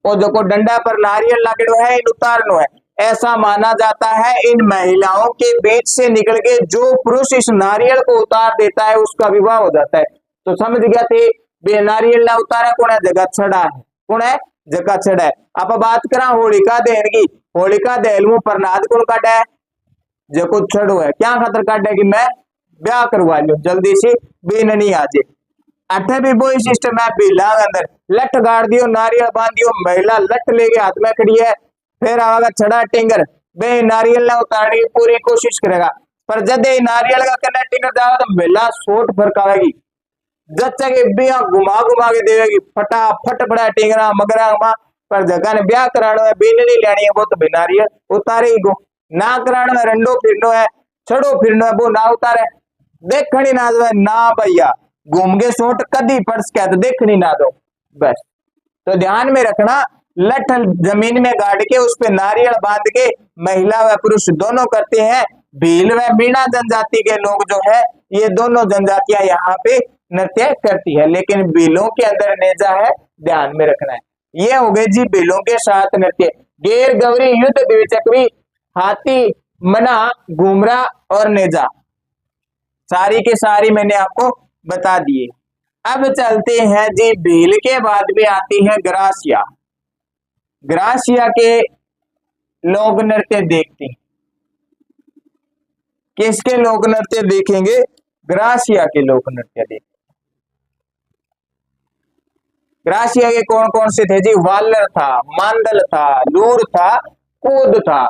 S1: और जो को डंडा पर नारियल लगड़ो है इन उतारनो है। ऐसा माना जाता है इन महिलाओं के बीच से निकल के जो पुरुष इस नारियल को उतार देता है उसका विवाह हो जाता है। तो समझ गया थे बे नारियल ना उतारा कौन है? जगत छड़ा है। कौन है? जगत छड़ा है। आप बात करा होलिका दहन की, होलिका दहन में प्रहलाद कौन काटा है? जो कुछ छड़ो है, क्या खातर काटा है कि मैं ब्याह करवा लू जल्दी से बेन नहीं आ जाए। अठे भी वही सिस्टम है, बिलांग अंदर लठ गाड़ दियो, नारियल बांध दियो, महिला लठ लेके हाथ में खड़ी है, फिर आवागा छड़ा टिंगर बे नारियल ना उतारने की पूरी कोशिश करेगा, पर जब ये नारियल का कन्या टिंगर जाएगा तो महिला सोट फरकावेगी, जब तक बिया घुमा घुमा के देवेगी, फटाफट बड़ा टिंगरा मगरा मा, पर जगह ने ब्याह करानो है, बीन नहीं लेनी है, वो तो भी नारियल उतारेगी गो, ना करानो है, रंडो फिरनो है, छड़ो फिरनो है, वो ना उतारे, देखनी ना दो ना भैया, घूम के सोट कदी पर्स क्या तो देखनी ना दो बस। तो ध्यान में रखना, लठ जमीन में गाड़ के उस पे नारियल बांध के महिला व पुरुष दोनों करते हैं। भील व मीणा जनजाति के लोग जो है ये दोनों जनजातियां यहाँ पे नृत्य करती है, लेकिन भीलों के अंदर नेजा है, ध्यान में रखना है। ये हो गए जी भीलों के साथ नृत्य। गेर गौरी युद्ध द्विचक्री हाथी मना घुमरा और नेजा सारी के सारी मैंने आपको बता दिए। अब चलते हैं जी, भील के बाद में आती है ग्रासिया। ग्रासिया के लोक नृत्य देखते हैं, किसके लोक नृत्य देखेंगे? ग्रासिया के लोक नृत्य देखेंगे। ग्रासिया के कौन कौन से थे जी? वालर था, मांडल था, लूर था, कूद था,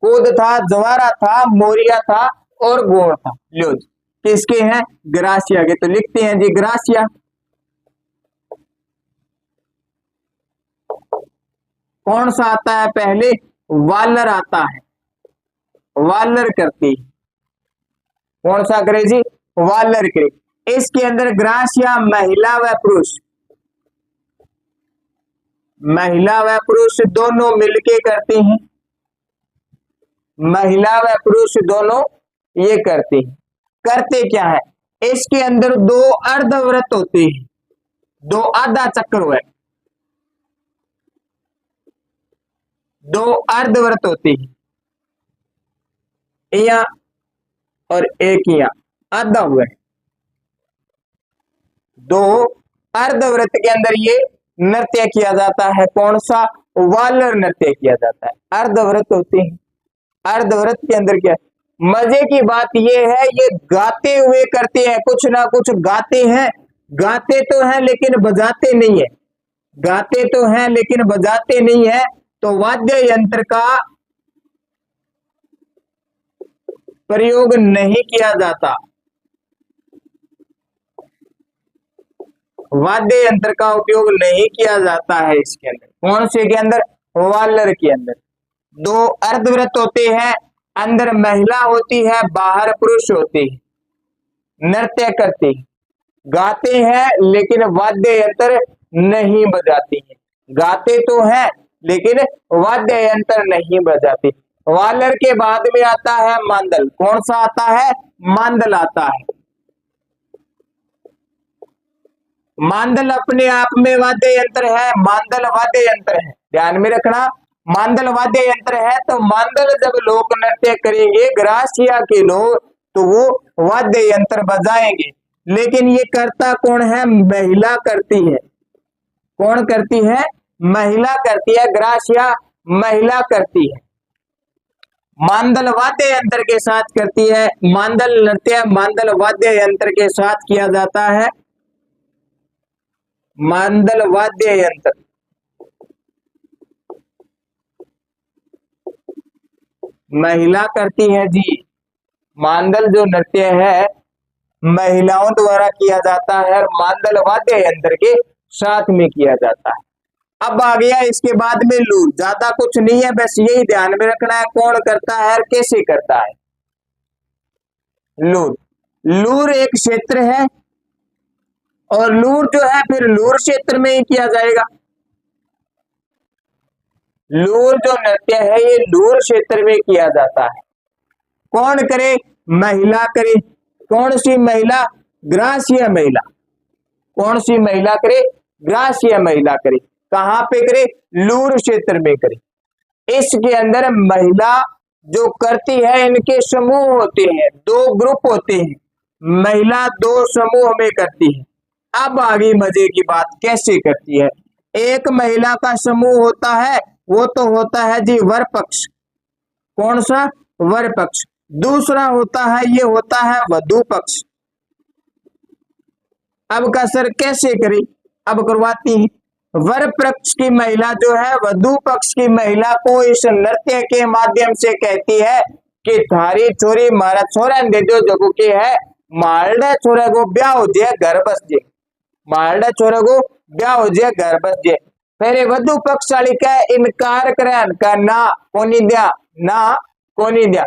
S1: कूद था, जवारा था, मोरिया था और गोड़ था। लो किसके हैं? ग्रासिया के। तो लिखते हैं जी ग्रासिया। कौन सा आता है पहले? वालर आता है, वालर करती। कौन सा करे जी? वालर करे। इसके अंदर ग्रासिया महिला व पुरुष, महिला व पुरुष दोनों मिलके करते हैं, महिला व पुरुष दोनों ये करते हैं। करते क्या है? इसके अंदर दो अर्धव्रत होते हैं, दो आधा चक्र हुआ, दो अर्धव्रत होते हैं, या और एक या आधा हुआ है। दो अर्धव्रत के अंदर ये नृत्य किया जाता है। कौन सा? वालर नृत्य किया जाता है। अर्धव्रत होते हैं, अर्धव्रत के अंदर क्या? मजे की बात ये है, ये गाते हुए करते हैं, कुछ ना कुछ गाते हैं। गाते तो हैं लेकिन बजाते नहीं है, गाते तो हैं लेकिन बजाते नहीं है। तो वाद्य यंत्र का प्रयोग नहीं किया जाता, वाद्य यंत्र का उपयोग नहीं किया जाता है इसके अंदर। कौन से के अंदर? वालर के अंदर। दो अर्धव्रत होते हैं, अंदर महिला होती है, बाहर पुरुष होते हैं, नृत्य करते हैं, गाते हैं लेकिन वाद्य यंत्र नहीं बजाते हैं। गाते तो हैं लेकिन वाद्य यंत्र नहीं बजाते। वालर के बाद में आता है मांदल। कौन सा आता है? मांदल आता है। मांदल अपने आप में वाद्य यंत्र है, मांदल वाद्य यंत्र है, ध्यान में रखना। मांदल वाद्य यंत्र है, तो मांदल जब लोक नृत्य करेंगे ग्रासिया के लोग तो वो वाद्य यंत्र बजाएंगे। लेकिन ये करता कौन है? महिला करती है। कौन करती है? महिला करती है। ग्रासिया महिला करती है, मांदल वाद्य यंत्र के साथ करती है। मांदल नृत्य मांदल वाद्य यंत्र के साथ किया जाता है। मांदल वाद्य यंत्र, महिला करती है जी। मांदल जो नृत्य है महिलाओं द्वारा किया जाता है, मांदल वाद्य यंत्र के साथ में किया जाता है। अब आ गया इसके बाद में लूर। ज्यादा कुछ नहीं है, बस यही ध्यान में रखना है कौन करता है और कैसे करता है। लूर, लूर एक क्षेत्र है और लूर जो है फिर लूर क्षेत्र में ही किया जाएगा। लूर जो नृत्य है ये लूर क्षेत्र में किया जाता है। कौन करे? महिला करे। कौन सी महिला? ग्रासिया महिला। कौन सी महिला करे? ग्रासिया महिला करे। कहां पे करे? लूर क्षेत्र में करे। इसके अंदर महिला जो करती है इनके समूह होते हैं, दो ग्रुप होते हैं, महिला दो समूह में करती है। अब आगे मजे की बात, कैसे करती है? एक महिला का समूह होता है, वो तो होता है जी वर पक्ष। कौन सा? वर पक्ष। दूसरा होता है, ये होता है वधू पक्ष। अब कसर कैसे करें, अब करवाती है। वर पक्ष की महिला जो है वधु पक्ष की महिला को इस नृत्य के माध्यम से कहती है कि थारी छोरी मारा छोरा दे दो जगो के है मालडा छोरा को ब्याह हो जाए घर बस जे, मालडा छोरा को ब्याह हो जाए घर बस जे। फिर वधु पक्ष वाली का इनकार करे का ना कोनी दिया, ना कोनी दिया।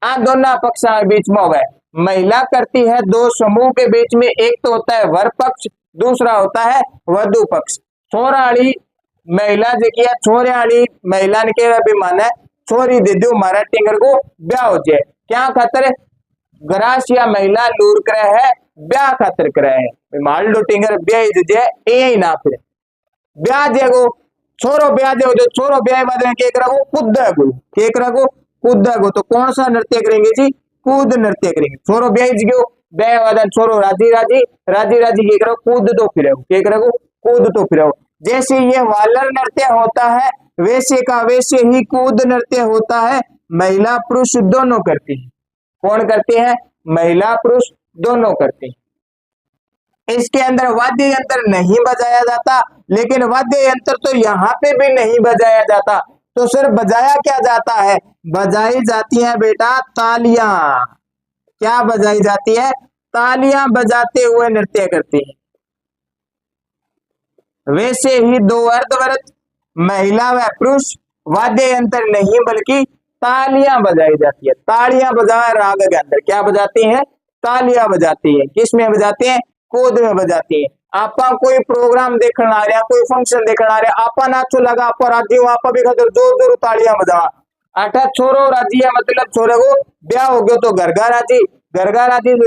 S1: आ दोनों पक्ष बीच में हो गए। महिला करती है दो समूह के बीच में, एक तो होता है वर पक्ष, दूसरा होता है वधु पक्ष। छोराड़ी महिला जी छोरी महिला ने के अभिमान है छोरी दे दो मारा टिंगर को ब्याह हो जाए, क्या खातर ग्रासिया महिला लूर करे है ब्याह खातर करे है माल दो टिंगर ब्याह दे यही ना फिर ब्याह जेगो छोरो ब्याह दे जो छोरो ब्याह बाद के करो कूद गो तो कौन सा नृत्य करेंगे जी, कूद नृत्य करेंगे। छोरो ब्याह गयो ब्याह वादन छोरो राजी राजी राजी राजी के करो कूद तो फिर के करो कूद तो फिर। जैसे ये वालर नृत्य होता है वैसे का वैसे ही कूद नृत्य होता है, महिला पुरुष दोनों करती है। कौन करते हैं, महिला पुरुष दोनों करते हैं। इसके अंदर वाद्य यंत्र नहीं बजाया जाता, लेकिन वाद्य यंत्र तो यहाँ पे भी नहीं बजाया जाता, तो सिर्फ बजाया क्या जाता है, बजाई जाती है बेटा तालियां। क्या बजाई जाती है, तालियां बजाते हुए नृत्य करते हैं। वैसे ही दो अर्धवृत्त महिला व पुरुष वाद्य यंत्र नहीं बल्कि तालियां बजाई जाती है। तालियां बजाए राग के अंदर क्या बजाती हैं, तालियां बजाती है। किस में बजाते हैं, कूद में बजाती है। आपा कोई प्रोग्राम देखना आ रहा, कोई फंक्शन देखना आ रहा, आपा नाचो लगा आपा राजी हो, आपा भी खातिर जोर जोर तालियां बजा। अठा छोरो राजी है मतलब छोरे को ब्याह हो गयो तो गरगा राजी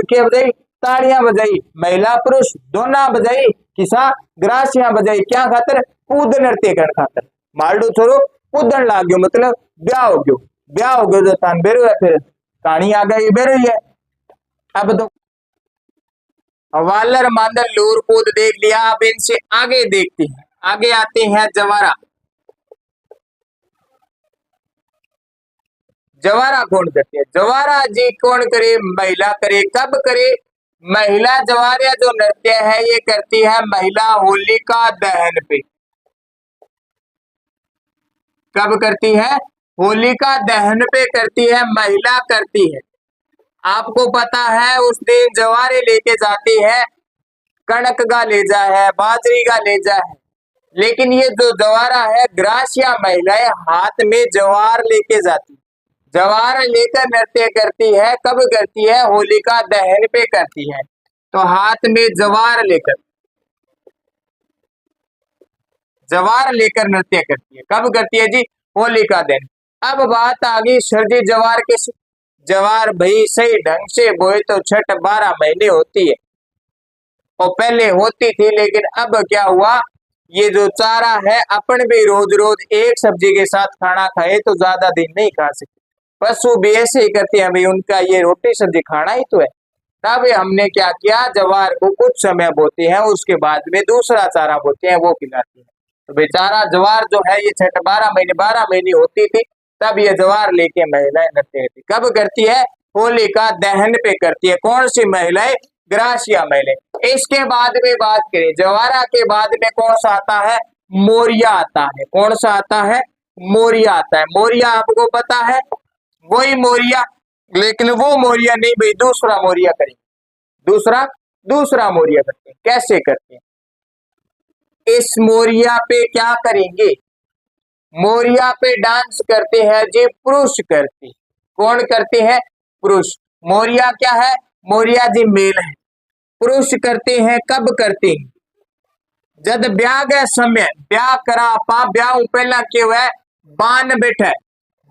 S1: के बजाई तालियां बजाई, महिला पुरुष दोनों बजाई, किसा ग्रासियां बजाई, क्या खातर कूद नृत्य कर खातर। मालडो छोरो कूदन लाग गयो मतलब ब्याह हो गयो जो तान बेरो है, फिर कहानी आ गई बेरो है। अब तो वालर मांदर लूर कूद देख लिया, अब इनसे आगे देखते हैं। आगे आते हैं जवारा। जवारा कौन करते हैं, जवारा जी कौन करे, महिला करे। कब करे, महिला जवारिया जो नृत्य है ये करती है महिला होलिका दहन पे। कब करती है, होलिका दहन पे करती है, महिला करती है। आपको पता है उस दिन जवारे लेके जाती है, कणक का लेजा है, बाजरी का लेजा है, लेकिन ये जो जवारा है ग्रासिया महिलाएं हाथ में जवार लेके जाती, जवार लेकर नृत्य करती है। कब करती है, होलिका दहन पे करती है, तो हाथ में जवार लेकर नृत्य करती है। कब करती है जी, होलिका दहन। अब बात आ गई सर जी जवार के, जवार भाई सही ढंग से बोए तो छठ 12 महीने होती है, और पहले होती थी, लेकिन अब क्या हुआ, ये जो चारा है अपन भी रोज रोज एक सब्जी के साथ खाना खाए तो ज्यादा दिन नहीं खा सकते, पशु भी ऐसे ही करते हैं भाई, उनका ये रोटी सब्जी खाना ही तो है। तब हमने क्या किया, जवार को कुछ समय बोते हैं, उसके बाद में दूसरा चारा बोते हैं वो खिलाते हैं। तो बेचारा जवार जो है ये छठ 12 महीने होती थी, तब ये जवार लेके महिलाएं नृत्य करती। कब करती है, होलिका दहन पे करती है। कौन सी महिलाएं, ग्रासिया महिलाएं। इसके बाद में बात करें, जवारा के बाद में कौन सा आता है, मोरिया आता है। कौन सा आता है, मोरिया आता है। मोरिया आपको पता है, वही मोरिया, लेकिन वो मोरिया नहीं भाई, दूसरा मोरिया करेंगे, दूसरा मोरिया करते हैं। कैसे करते हैं, इस मोरिया पे क्या करेंगे, मोरिया पे डांस करते हैं जी पुरुष करते। कौन करते हैं, पुरुष। मोरिया क्या है, मोरिया जी मेल है, पुरुष करते हैं। कब करते हैं, जब ब्याह के समय ब्याह करा पा, ब्याह पहला क्यों है, बान बैठा,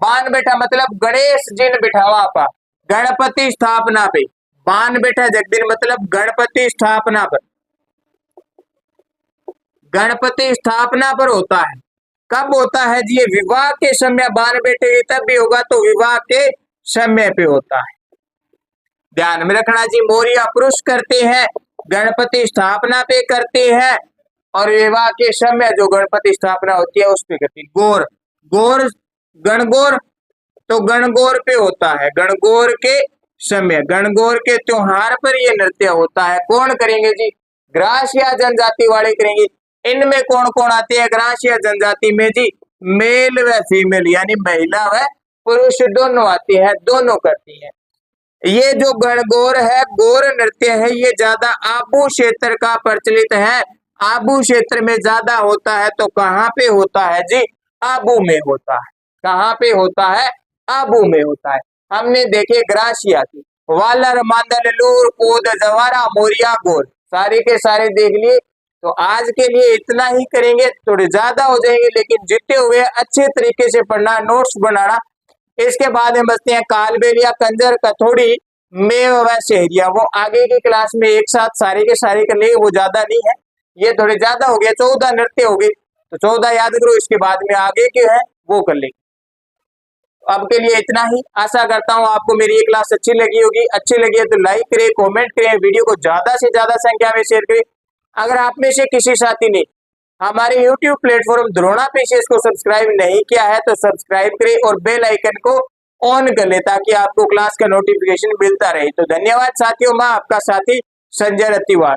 S1: बान बैठा मतलब गणेश जी ने बिठावा पा, गणपति स्थापना पे बान बैठा जगदीन मतलब गणपति स्थापना पर, गणपति स्थापना पर होता है। कब होता है जी, ये विवाह के समय बान बैठेगी तब भी होगा, तो विवाह के समय पे होता है। ध्यान में रखना जी, मोरिया पुरुष करते हैं, गणपति स्थापना पे करते हैं, और विवाह के समय जो गणपति स्थापना होती है उस पे करती है। गोर, गोर गणगौर, तो गणगौर पे होता है, गणगौर के समय, गणगौर के त्योहार पर ये नृत्य होता है। कौन करेंगे जी, ग्रासिया जनजाति वाले करेंगे। इनमें कौन कौन आते हैं ग्रासिया जनजाति में जी? मेल व फीमेल यानी महिला व पुरुष दोनों आते हैं, दोनों करती हैं। ये जो गणगौर है, गौर नृत्य है, ये ज्यादा आबू क्षेत्र का प्रचलित है। आबू क्षेत्र में ज्यादा होता है। तो कहाँ पे होता है जी? आबू में होता है। कहाँ पे होता है? आबू में होता है। हमने देखे ग्रासिया की, वालर, मांदल, लूर, कूद, जवारा, मोरिया, गोर, सारे के सारे देख लिए। तो आज के लिए इतना ही करेंगे, थोड़े ज्यादा हो जाएंगे, लेकिन जितने हुए अच्छे तरीके से पढ़ना, नोट्स बनाना। इसके बाद हम बचते हैं कालबेलिया, कंजर, कथोड़ी, मेव व शहरिया। वो आगे की क्लास में एक साथ सारे के सारे कर लेंगे, वो ज्यादा नहीं है, ये थोड़े ज्यादा हो गए, 14 नृत्य हो गए, तो 14 याद करो। इसके बाद में आगे के है वो कर लेंगे। अब के लिए इतना ही। आशा करता हूँ आपको मेरी ये क्लास अच्छी लगी होगी। अच्छी लगी है तो लाइक करें, कमेंट करें, वीडियो को ज्यादा से ज्यादा संख्या में शेयर करें। अगर आप में से किसी साथी ने हमारे YouTube प्लेटफॉर्म द्रोणा पीसीएस को सब्सक्राइब नहीं किया है तो सब्सक्राइब करें और बेल आइकन को ऑन कर ले, ताकि आपको क्लास का नोटिफिकेशन मिलता रहे। तो धन्यवाद साथियों, मैं आपका साथी संजय रत्तीवाल।